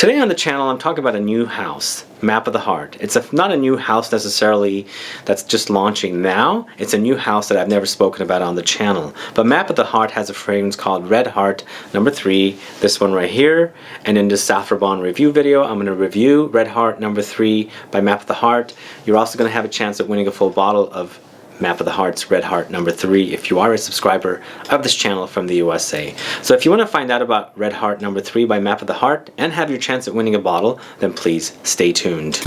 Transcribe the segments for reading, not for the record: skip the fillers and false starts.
Today on the channel I'm talking about a new house, Map of the Heart. It's not a new house necessarily that's just launching now. It's a new house that I've never spoken about on the channel. But Map of the Heart has a fragrance called Red Heart No. 3, this one right here. And in this Saffron review video I'm going to review Red Heart No. 3 by Map of the Heart. You're also going to have a chance at winning a full bottle of Map of the Heart's Red Heart No. 3 if you are a subscriber of this channel from the USA. So if you want to find out about Red Heart No. 3 by Map of the Heart and have your chance at winning a bottle, then please stay tuned.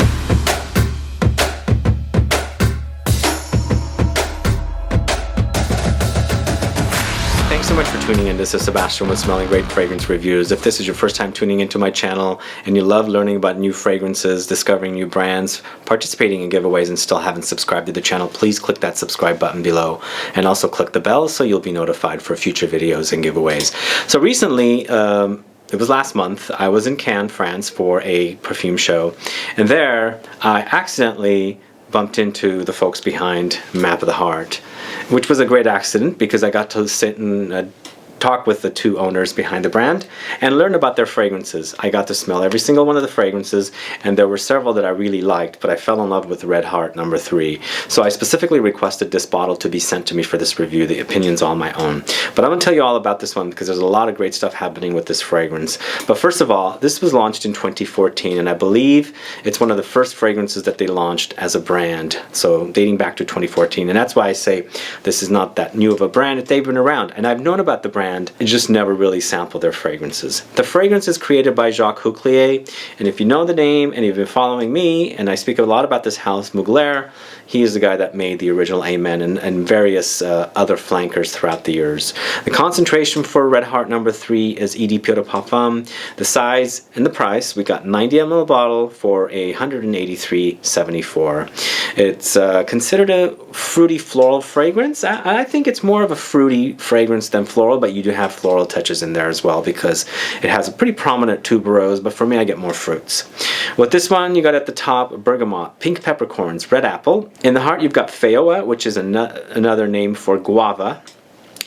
Thanks so much for tuning in. This is Sebastian with Smelling Great Fragrance Reviews. If this is your first time tuning into my channel and you love learning about new fragrances, discovering new brands, participating in giveaways, and still haven't subscribed to the channel, please click that subscribe button below and also click the bell so you'll be notified for future videos and giveaways. So recently, it was last month, I was in Cannes, France for a perfume show, and there I accidentally bumped into the folks behind Map of the Heart, which was a great accident because I got to sit and talk with the two owners behind the brand and learn about their fragrances. I got to smell every single one of the fragrances, and there were several that I really liked, but I fell in love with Red Heart No. 3. So I specifically requested this bottle to be sent to me for this review. The opinion's all my own. But I'm going to tell you all about this one because there's a lot of great stuff happening with this fragrance. But first of all, this was launched in 2014, and I believe it's one of the first fragrances that they launched as a brand, so dating back to 2014. And that's why I say this is not that new of a brand. They've been around, and I've known about the brand and just never really sampled their fragrances. The fragrance is created by Jacques Huclier, and if you know the name and you've been following me, and I speak a lot about this house, Mugler, he is the guy that made the original Amen and various other flankers throughout the years. The concentration for Red Heart No. 3 is Eau de Parfum. The size and the price, we got 90 ml bottle for $183.74. It's considered a fruity floral fragrance. I think it's more of a fruity fragrance than floral, but you do have floral touches in there as well because it has a pretty prominent tuberose, but for me I get more fruits. With this one you got at the top Bergamot, pink peppercorns, red apple. In the heart you've got Feijoa, which is another name for Guava.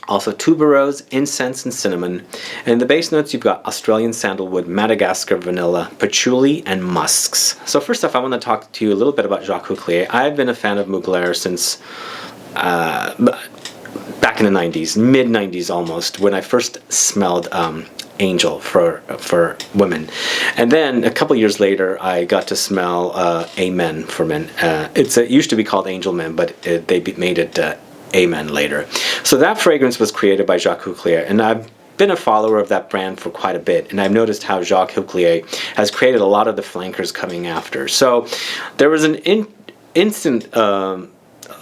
Also tuberose, incense, and cinnamon. And in the base notes you've got Australian sandalwood, Madagascar vanilla, patchouli, and musks. So first off I want to talk to you a little bit about Jacques Huclier. I've been a fan of Mugler since back in the 90s, mid-90s almost, when I first smelled Angel for women. And then a couple years later I got to smell Amen for men. It used to be called Angel Men, but they made it Amen later. So that fragrance was created by Jacques Huclier, and I've been a follower of that brand for quite a bit, and I've noticed how Jacques Huclier has created a lot of the flankers coming after. So there was an instant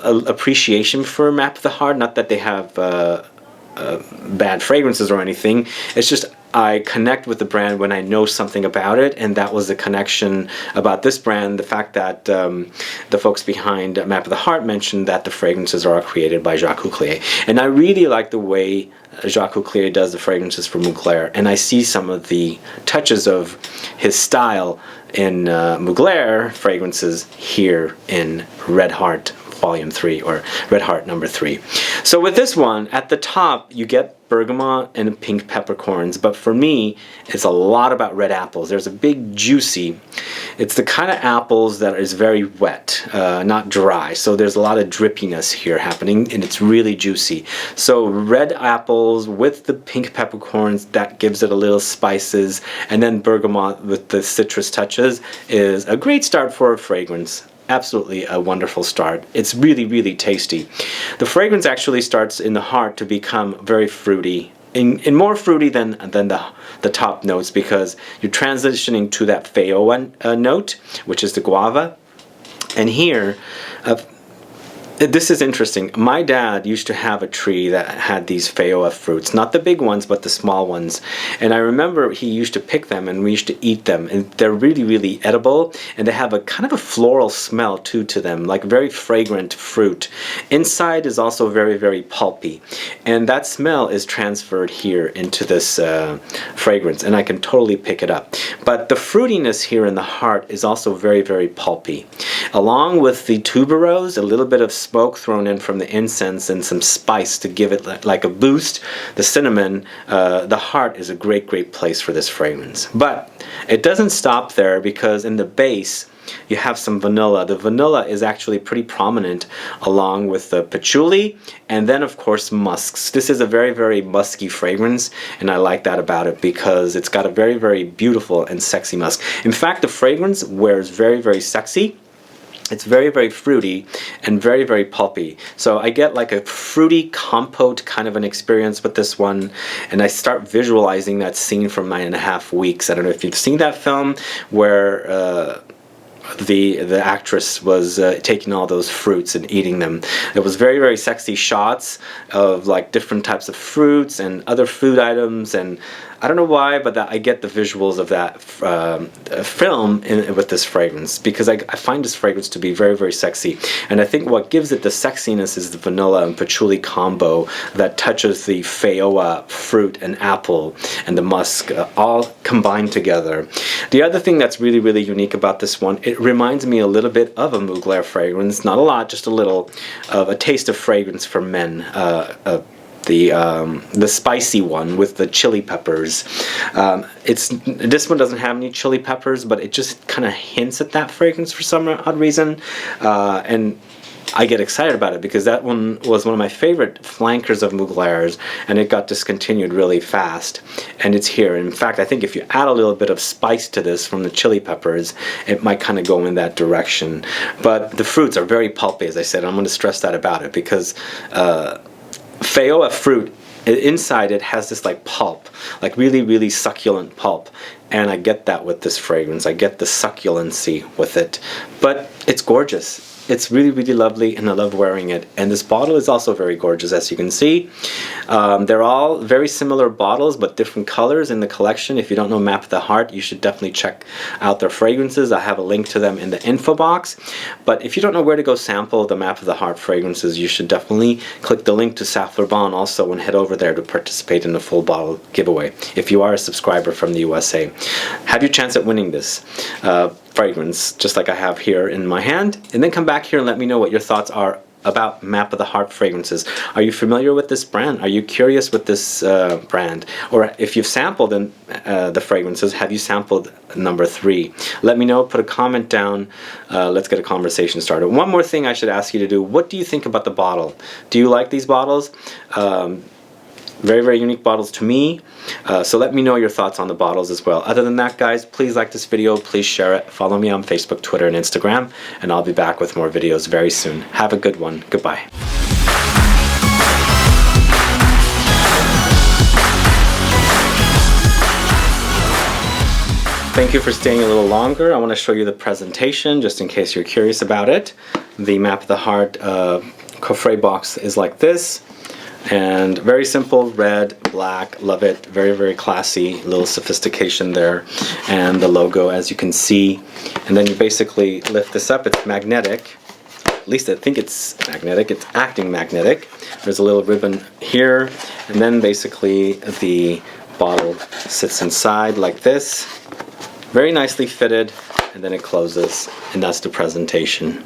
appreciation for Map of the Heart. Not that they have bad fragrances or anything, it's just I connect with the brand when I know something about it, and that was the connection about this brand. The fact that the folks behind Map of the Heart mentioned that the fragrances are created by Jacques Huclier, and I really like the way Jacques Huclier does the fragrances for Mugler, and I see some of the touches of his style in Mugler fragrances here in Red Heart Volume 3 or Red Heart No. 3. So with this one, at the top you get bergamot and pink peppercorns, but for me it's a lot about red apples. There's a big juicy, it's the kind of apples that is very wet, not dry, so there's a lot of drippiness here happening, and it's really juicy. So red apples with the pink peppercorns, that gives it a little spices, and then bergamot with the citrus touches is a great start for a fragrance. Absolutely a wonderful start. It's really, really tasty. The fragrance actually starts in the heart to become very fruity, and more fruity than the top notes, because you're transitioning to that Feijoa note, which is the guava. And here, this is interesting. My dad used to have a tree that had these Feijoa fruits, not the big ones, but the small ones. And I remember he used to pick them, and we used to eat them. And they're really, really edible, and they have a kind of a floral smell too to them, like very fragrant fruit. Inside is also very, very pulpy, and that smell is transferred here into this fragrance, and I can totally pick it up. But the fruitiness here in the heart is also very, very pulpy. along with the tuberose, a little bit of smoke thrown in from the incense and some spice to give it like a boost. The cinnamon, the heart is a great place for this fragrance. But it doesn't stop there, because in the base you have some vanilla. The vanilla is actually pretty prominent along with the patchouli, and then of course musks. This is a very musky fragrance, and I like that about it because it's got a very beautiful and sexy musk. In fact, the fragrance wears very sexy. It's very fruity and very pulpy. So I get like a fruity compote kind of an experience with this one, and I start visualizing that scene from 9.5 Weeks. I don't know if you've seen that film where the actress was taking all those fruits and eating them. It was very sexy shots of like different types of fruits and other food items, and I don't know why, but I get the visuals of that film with this fragrance, because I find this fragrance to be very sexy. And I think what gives it the sexiness is the vanilla and patchouli combo that touches the Feijoa fruit and apple and the musk all combined together. The other thing that's really unique about this one, it reminds me a little bit of a Huclier fragrance, not a lot, just a little, of a taste of fragrance for men. The spicy one with the chili peppers. This one doesn't have any chili peppers, but it just kind of hints at that fragrance for some odd reason, and I get excited about it because that one was one of my favorite flankers of Huclier's, and it got discontinued really fast, and it's here. In fact, I think if you add a little bit of spice to this from the chili peppers, it might kind of go in that direction. But the fruits are very pulpy, as I said. I'm going to stress that about it, because Feijoa fruit, inside it has this like pulp, like really succulent pulp, and I get that with this fragrance. I get the succulency with it, but it's gorgeous. It's really lovely, and I love wearing it. And this bottle is also very gorgeous, as you can see. They're all very similar bottles, but different colors in the collection. If you don't know Map of the Heart, you should definitely check out their fragrances. I have a link to them in the info box. But if you don't know where to go sample the Map of the Heart fragrances, you should definitely click the link to Saffler Bon also and head over there to participate in the full bottle giveaway. If you are a subscriber from the USA, have your chance at winning this fragrance, just like I have here in my hand, and then come back here and let me know what your thoughts are about Map of the Heart fragrances. Are you familiar with this brand? Are you curious with this brand? Or if you've sampled the fragrances, have you sampled number 3? Let me know, put a comment down, let's get a conversation started. One more thing I should ask you to do: what do you think about the bottle? Do you like these bottles? Very unique bottles to me, so let me know your thoughts on the bottles as well. Other than that, guys, please like this video, please share it, follow me on Facebook, Twitter, and Instagram, and I'll be back with more videos very soon. Have a good one. Goodbye. Thank you for staying a little longer. I want to show you the presentation just in case you're curious about it. The Map of the Heart coffret box is like this. And very simple, red, black, love it. Very classy, little sophistication there. And the logo, as you can see. And then you basically lift this up. It's magnetic. At least I think it's magnetic. It's acting magnetic. There's a little ribbon here. And then basically the bottle sits inside like this. Very nicely fitted. And then it closes. And that's the presentation.